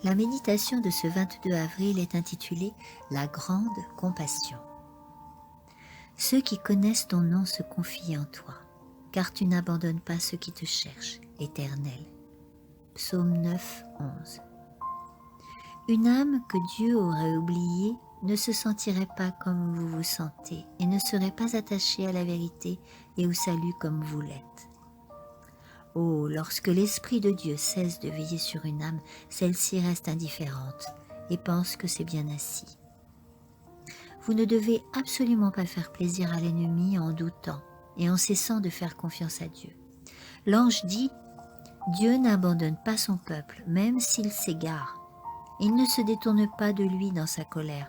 La méditation de ce 22 avril est intitulée « La grande compassion ». Ceux qui connaissent ton nom se confient en toi, car tu n'abandonnes pas ceux qui te cherchent, Éternel. Psaume 9, 11. Une âme que Dieu aurait oubliée ne se sentirait pas comme vous vous sentez et ne serait pas attachée à la vérité et au salut comme vous l'êtes. Oh, lorsque l'Esprit de Dieu cesse de veiller sur une âme, celle-ci reste indifférente et pense que c'est bien ainsi. Vous ne devez absolument pas faire plaisir à l'ennemi en doutant et en cessant de faire confiance à Dieu. L'ange dit « Dieu n'abandonne pas son peuple, même s'il s'égare. Il ne se détourne pas de lui dans sa colère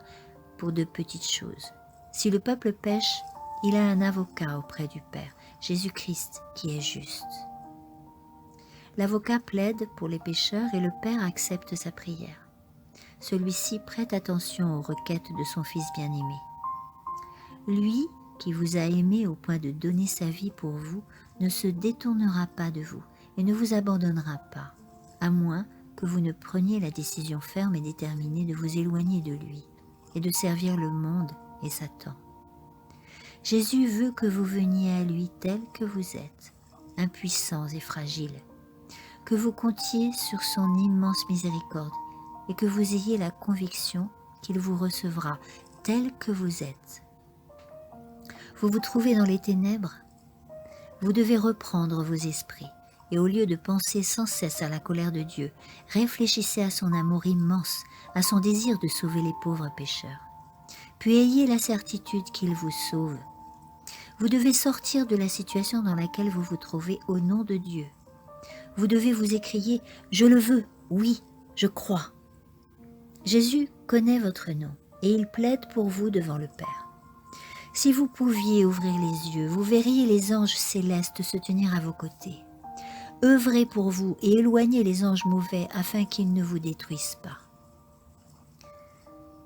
pour de petites choses. Si le peuple pêche, il a un avocat auprès du Père, Jésus-Christ, qui est juste. » L'avocat plaide pour les pécheurs et le Père accepte sa prière. Celui-ci prête attention aux requêtes de son Fils bien-aimé. Lui, qui vous a aimé au point de donner sa vie pour vous, ne se détournera pas de vous et ne vous abandonnera pas, à moins que vous ne preniez la décision ferme et déterminée de vous éloigner de lui et de servir le monde et Satan. Jésus veut que vous veniez à lui tel que vous êtes, impuissants et fragiles, que vous comptiez sur son immense miséricorde et que vous ayez la conviction qu'il vous recevra tel que vous êtes. Vous vous trouvez dans les ténèbres? Vous devez reprendre vos esprits et au lieu de penser sans cesse à la colère de Dieu, réfléchissez à son amour immense, à son désir de sauver les pauvres pécheurs. Puis ayez la certitude qu'il vous sauve. Vous devez sortir de la situation dans laquelle vous vous trouvez au nom de Dieu. Vous devez vous écrier « Je le veux, oui, je crois ». Jésus connaît votre nom et il plaide pour vous devant le Père. Si vous pouviez ouvrir les yeux, vous verriez les anges célestes se tenir à vos côtés. Œuvrez pour vous et éloignez les anges mauvais afin qu'ils ne vous détruisent pas.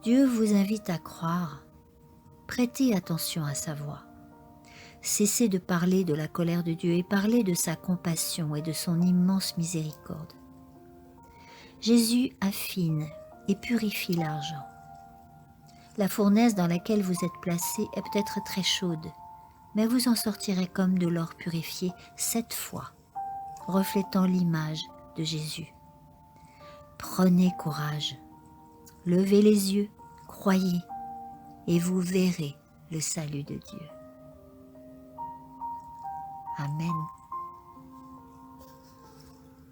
Dieu vous invite à croire. Prêtez attention à sa voix. Cessez de parler de la colère de Dieu et parlez de sa compassion et de son immense miséricorde. Jésus affine et purifie l'argent. La fournaise dans laquelle vous êtes placé est peut-être très chaude, mais vous en sortirez comme de l'or purifié 7 fois, reflétant l'image de Jésus. Prenez courage, levez les yeux, croyez, et vous verrez le salut de Dieu. Amen.